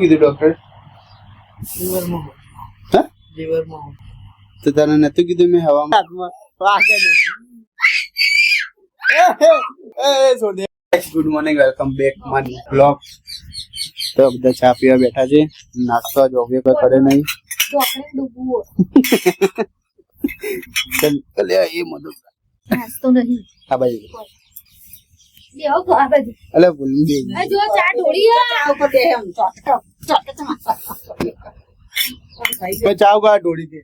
કીધું ડોક્ટર? લીવરમાં હા, લીવરમાં તો તને નતું કીધું મેં હવામાં હાથમાં વાગે good morning, welcome back my blog. તો બધા ચા પીવા બેઠા છે, નાસ્તો જ ઓબે કોઈ કરે નહીં. ચાલ લે એ મદદ નાસ્તો નહીં આ બાજુ બેહો આ બાજુ અલે ભૂલી ગઈ. આ જો ચા ઢોળી ચા ઉપર દે એમ તો ચાવ કા ઢોળી દે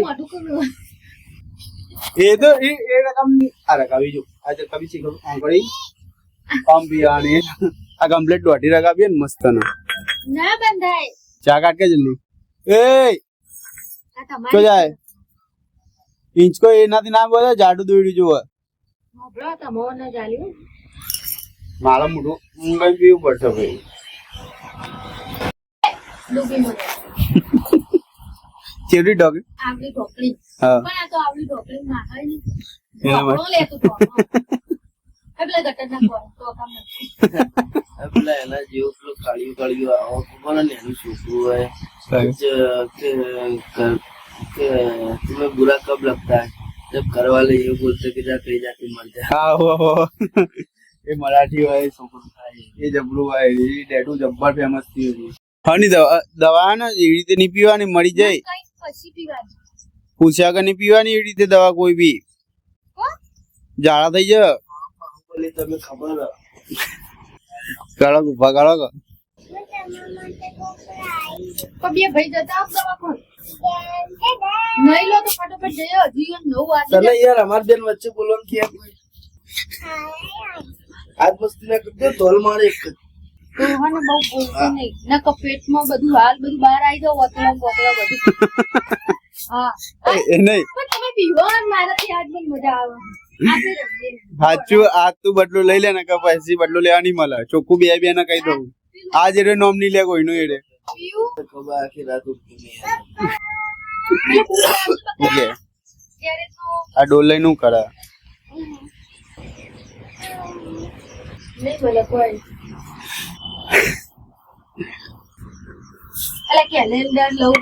મોઢું કરું એ તો એ રકમ આ રકાવી જો આજે કભી શીખો આંગળી કામ બિયાની આ કમ્પ્લીટ દોઢી રકાવી ને મસ્ત ના ના બંધાય ચા કાટ કે જલ્દી એ આ તો તમારી જાય ઇંચ કો એનાથી ના બોલે જાડું દોડ્યું જોવે મોબળો તમોને જાલ્યું મારા મોઢું ઊંઘાઈ પીવું પડશે ભાઈ. ડૂબી મને ચેવડી ડોગ આવડી ઢોકળી હા પણ આ તો આવડી ઢોકળી નાખાય નહીં એના માટે. ઢોકળો લે તું ઢોકળો એટલે ગટર ના કોઈ તો કામ નથી પેલા એના જેવું પેલું કાળિયું આવો ખબર ને એનું છોકરું હોય કે तुम्हें बुरा कब लगता है जब घर वाले ये बोलते कि जा कहीं जाके मर जा. હા હો એ મરાઠી હોય છોકરું થાય એ જબરું હોય એ ડેડું જબ્બર ફેમસ થયું છે. હની દવા ને એવી રીતે નહીં પીવાની, મળી જાય. કઈ પછી પીવાની પૂછ્યા કે નહીં પીવાની એવી રીતે દવા કોઈ બી ઝાડા થઈ જાય. બોલે તમે ખબર ગાળો ઉભા ગાળો તો બે ભાઈ જતા આપ દવાખાને નહીં લો તો ફટાફટ જઈએ હજી 9 વાગે તને યાર અમાર બેન વચ્ચે બોલવાનું કે આજ મસ્તી ના કરતો ધોલ મારે એક જ. કોહને બહુ બોલતો નહીં ના કે પેટમાં બધું હાલ બધું બહાર આવી જાવ વતળો બધું હા એ નહીં પણ તમે પીવો ને મારાથી આજ મને મજા આવે આજે રમજે સાચું આ તું બદલો લઈ લે ને કે પછી બદલો લેવા નહીં મળે. ચોખ્ખું બે બે ને કહી દઉં આ જેડે નોમ નહીં લે કોઈનું એડે પીવું ખબર આખી રાત ઉઠતી નહીં ઓકે ત્યારે તો આ ડોલ લઈ નું કરે નહીં બોલે કોઈ અલા કેલેન્ડર લઉં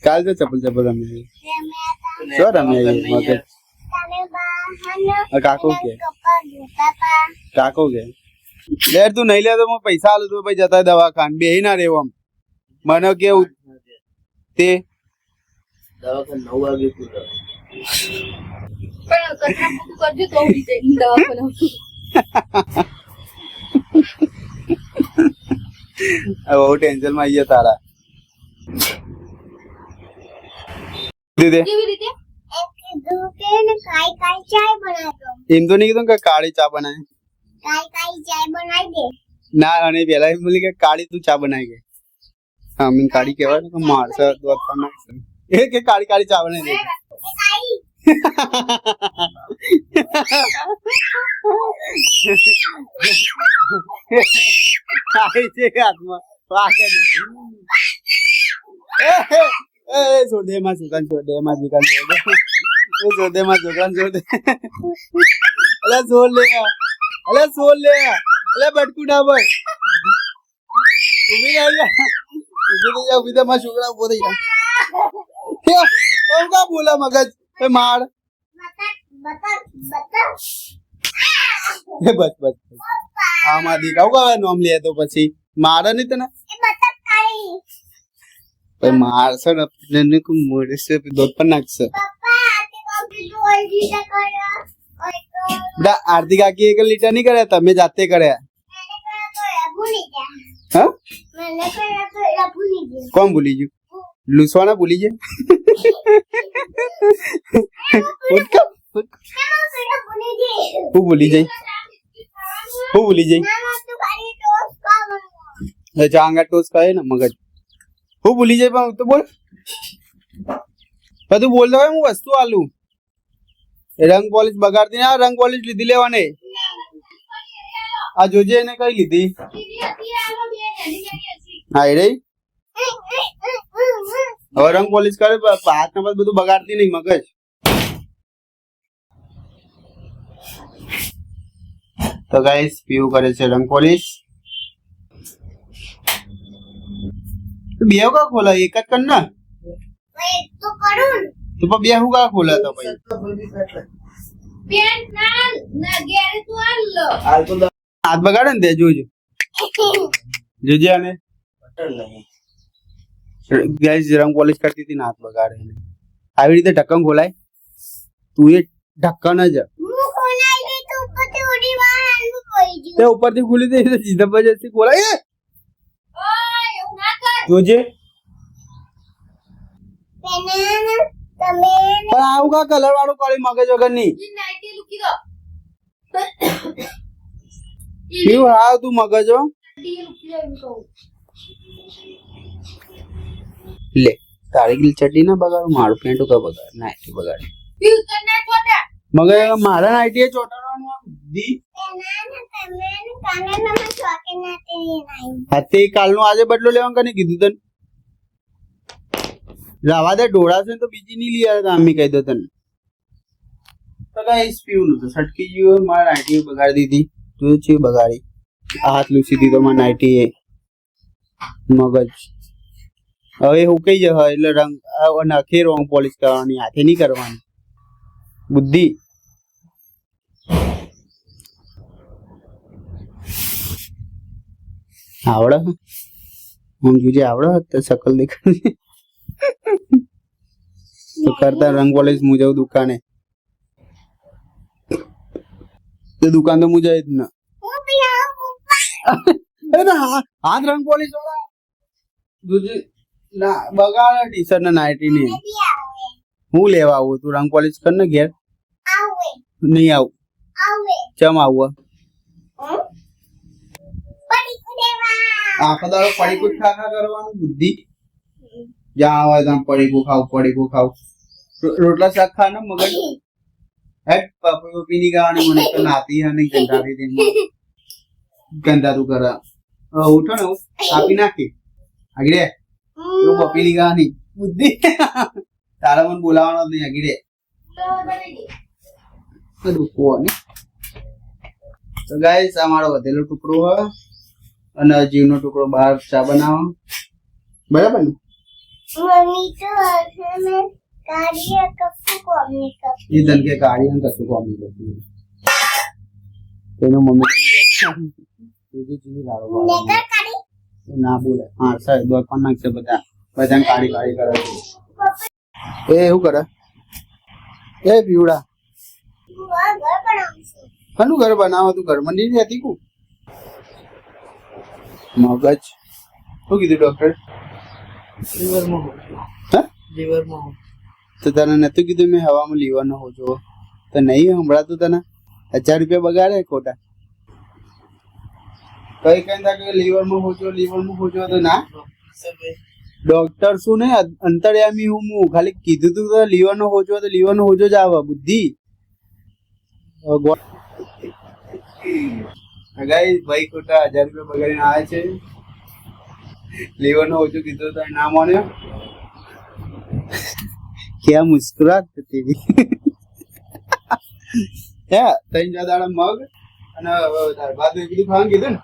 કાલ તો ચપ્પલ ચપ્પલ રમી શું રમી મગજ કાકો કે કાકો કે લે તું નહીં લે તો હું પૈસા આલું તું ભાઈ જતા દવાખાને બેહી ના રહેવું આમ મને કેવું તે દવાખાને 9 વાગે પૂરો પણ કથા પૂરું કરજો તો ઉડી જાય દવાખાને બહુ ટેન્શન માં આવીએ તારા દીદે કેવી રીતે એમ તો નહીં કીધું કે કાળી ચા બનાય ના અને પેલા એમ બોલી કે કાળી તું ચા બનાવી ગઈ હા મીન કાળી કહેવાય ને કે મારશે દોત પર નાખશે એ કે કાળી કાળી ચા બનાવી દે આવી છે હાથમાં વાગે એ સોડે માં સુકાન સોડે માં સુકાન સોડે એ સોડે માં સુકાન સોડે અલે સોડ લે અલે સોડ લે અલે બટકુ ના ભાઈ ઉભી રહી જા ઉભી તો માં છોકરા ઉભો થઈ જા ઓમ કા બોલા મગજ એ માર એ બસ બસ આમાં દીકાવ કા નોમ લે તો પછી મારે નહીં તને ભાઈ મારશે ને કો મોડશે દોત પર નાખશે દા આરતી કાકી 1 લીટર નહીં કર્યા તમે જાતે કર્યા હા કોણ ભૂલી ગયું લૂસવાના ભૂલી જાય હું ભૂલી જાય ચાંગા ટોસ કહે ને મગજ હું ભૂલી જાય પણ તો બોલ બધું બોલ દો હું વસ્તુ આલું રંગ પોલિશ બગાડતી ના રંગ પોલિશ લીધી લેવાની આ જોજે એને કઈ લીધી હા એ રહી હવે રંગ પોલિશ કરે હાથ ને બધું બગાડતી નહીં મગજ તો ગાઈસ પીવું કરે છે રંગ પોલીસ. બે કા ખોલા એક જ કર ના તો કરું તો પણ બે હું કા ખોલા તો ભાઈ પેન્ટ ના ગેરે તું હાલ તો હાથ બગાડે ને તે જોજો જોજે આને બટર નહીં. ગાઈસ રંગ પોલીસ કરતી હતી ને હાથ બગાડે ને આવી રીતે ઢક્કન ખોલાય તું એ ઢક્કન જ હું કોનાઈ ગઈ તો ઉપર થી ઉડી વાહન હું કોઈ તે ઉપરથી ખુલી દે સીધા બજેથી ખોલાય ઓય એવું ના કર જોજે પેના તમે પણ આવું કા કલર વાળું કરી મગજ વગર ની ઈ નાઈટી લુકી દો કેવું હાવ તું મગજ હો ઈ લુકી દો એમ કહું લે તારી ગીલ ચડ્ડી ના બગાડ મારું પેન્ટું કા બગાડ નાઈટી બગાડ ઈ ઉતર ના છોડા મગજ મારા નાઈટી ચોટાડવાનું આ બુદ્ધિ પેના તમે કાને ના ચોકે ના તે નહીં હાથે કાલનો આજે બદલો લેવાનું કને કીધું તને રાવા દે ઢોળાશે તો બીજી નહીં લઈ આવ્યા અમ્મી કહી દો તને તો ગાઈસ પીવું નતું સટકી ગયું મારા નાઈટી બગાડી દીધી જોયું છે બગાડી આ હાથ લૂસી દીધો મારા નાઈટી એ મગજ હવે હું કઈ જશે એટલે રંગ નખે રોંગ પોલિશ કરવાની હાથે નહીં કરવાની બુદ્ધિ આવડે હું જોજે આવડે તો શકલ દેખાડી તો કરતા રંગ પોલિશ હું જાઉં દુકાને તો દુકાન તો હું જાય જ ના હું બી આવું અરે હાથ રંગ પોલિશ વાળા દૂજી ના બગાડે ટી શર્ટ ને નાઈટી ની બી આવે હું લેવા આવું તું રંગ પોલિશ કર ને ઘેર આવે નહીં આવું આવે ચમ આવું પડી કુદેવા આખો દાડો પડીકું જ ખા કરવાનું બુદ્ધિ જ્યાં આવે ત્યાં પડીકું ખાવ રોટલા શાક ખા ને મગજ હેટ પપી ની ગાવાની મને તો નાતી હે નહીં ગંધાતી તેમ ગંધા તું કરે ઉઠો ને કાપી નાખી આગળ તું પપી ની ગાવાની બુદ્ધિ તારા મને બોલાવવાનો જ નહીં આગળ બધું કોને તો ગાઈસ આ મારો વધેલો ટુકડો હોય અને જીવનો ટુકડો બહાર ચા બનાવો બરાબર ને મમ્મી તો હસને કાર્ય કશું કોમની કપ એ ધન કે કાઢી ને કશું કામ નહીં કરતું તેનો મમ્મી જીવી લાડો નેગર કાઢી ના બોલે હા સર દોર પણ નાખશે બધા કાઢી કરે છે એ શું કરે એ પીવડા હું આ ઘર બનાવશું કનું ઘર બનાવો તું ઘર મંડી ની હતી કુ મગજ શું કીધું ડોક્ટર લીવરમાં હો હા લીવરમાં હો તો તને નતું કીધું મેં હવામાં લીવાનો હો જો તો નહીં હમણાં તને 1000 રૂપિયા બગાડે ખોટા કઈ કે લીવરમાં હોજો તો ના ડોક્ટર શું ને અંતર્યામી હું ખાલી કીધું તું તો લીવરનો હોજો જ આવે બુદ્ધિ ગાઈસ ભાઈ ખોટા 1000 રૂપિયા બગાડીને આવે છે લીવરનો હોજો કીધું તો ના માન્યો ક્યાં મુસ્કુરાત તેવી હે તઈ દાડા મગ અને ભાત કીધું ખાવાનું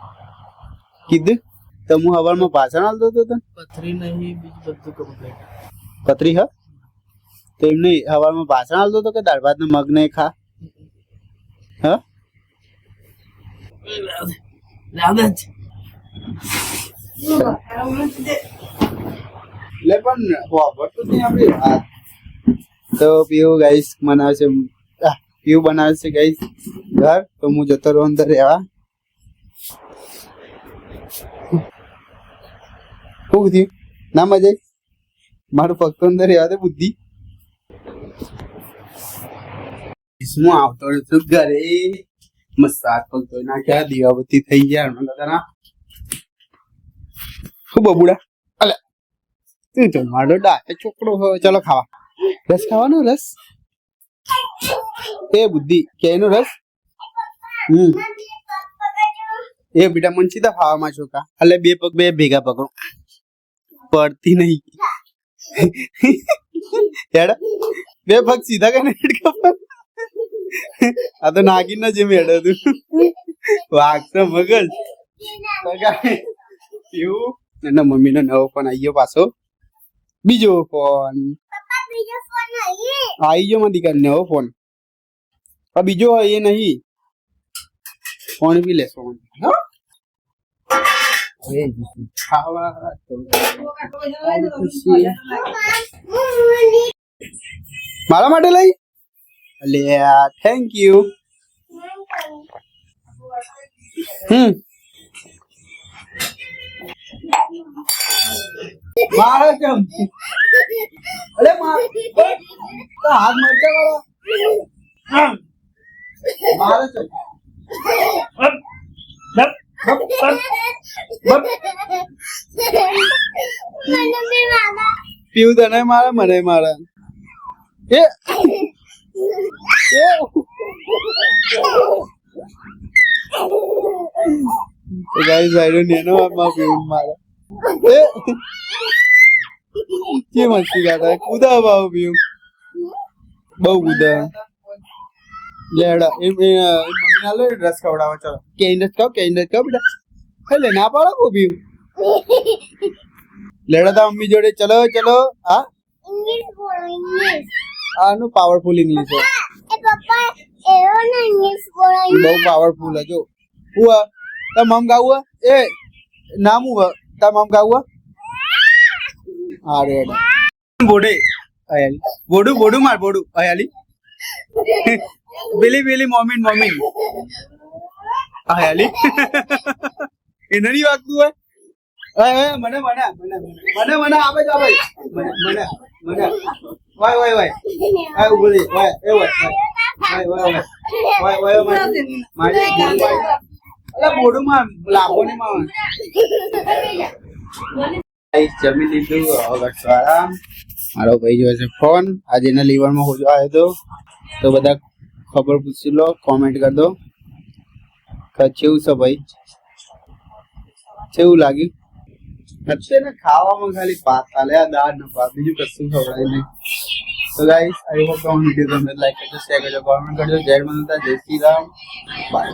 કીધું તો હું હવારમાં પાછળ આલતો હતો તને પથરી નહીં બીજું બધું કમ્પ્લીટ પતરી હ તો એમ નહીં હવારમાં પાછળ આલતો હતો કે દાળ ભાત ને મગ ને ખા હ રાધા જ એટલે પણ વાપરતું નહીં આપણી વાત તો પીવું ગાઈસ બનાવે છે પીવું બનાવે છે ગાઈસ ઘર તો હું જતો રહું અંદર રહેવા શું થયું ના મજા મારું ફક્ત અંદર રહેવા દે બુદ્ધિ હું આવતો છું ઘરે મસ્ત હાથ પગ ધોઈ નાખ્યા દીવાબત્તી થઈ ગયા તારા શું બબુડા અલે તું ચલ મારો ડાય છોકરો ચલો ખાવા રસ ખાવાનો રસ એ બુદ્ધિ કેનો રસ એ બેટા મને સીધા ખાવામાં છોકા એટલે બે પગ બે ભેગા પકડો પડતી નહીં હેડ બે પગ સીધા કરીને હેડ કપ આ તો નાગીન જે મેળે તું વાગતો મગજ તો કાંઈ એવું એના મમ્મીનો નવો ફોન આવી ગયો પાછો બીજો ફોન આવી ગયો મારી દીકરી નવો ફોન આ બીજો એ નહીં ફોન બી લેશો ખાવા મારા માટે લઈ લે થેન્ક યુ મારા કેમ અરે હાથ મરચા વાળા મારા કેમ પીવું તને મારા મને મારા એ ગાઈસ આઈ ડોન્ટ નો માં પીવું મારા એ કે મસ્તી કરતા કુદા બાવ પીવું બહુ કુદા લેડા એ મમ્મી ના લે રસ ખવડાવો ચલો કેન્ડસ ખાવ બેટા ખાઈ લે ના પાડો કો પીવું લેડા તા મમ્મી જોડે ચલો ચલો હા इंग्लिश बोलो इंग्लिश આનું પાવરફુલ ઇંગ્લિશ છે पप्पा एरो ना इंग्लिश बोलो બહુ પાવરફુલ છે જો હુઆ તા મમ ગાવું એ નામ હુઆ તા મમ ગાવું અરે બોડે આયાલી બોડું માર બોડું આયાલી બેલી મોમીન આયાલી એ નરી વાગતું હોય મને આવે જ આવે મને વાય આ ઉભો રે વાય એ વાય મારી અલા બોડું માં લાભો ને માં જમી લીધું હવે આરામ મારો ભાઈ જોવે છે ફોન આજે એના લીવરમાં હોજો આવ્યો તો બધા ખબર પૂછી લો કોમેન્ટ કરી દો કેવું છે ભાઈ કેવું લાગ્યું અત્યારે ખાવામાં ખાલી ભાત ચાલે આ દાળ ને ભાત બીજું કશું ખવડાય નહીં તો ગાઈસ આઈ હોપ તમને વિડીયો ગમે લાઈક કરજો શેર કરજો કોમેન્ટ કરજો જય માતા જય શ્રી રામ બાય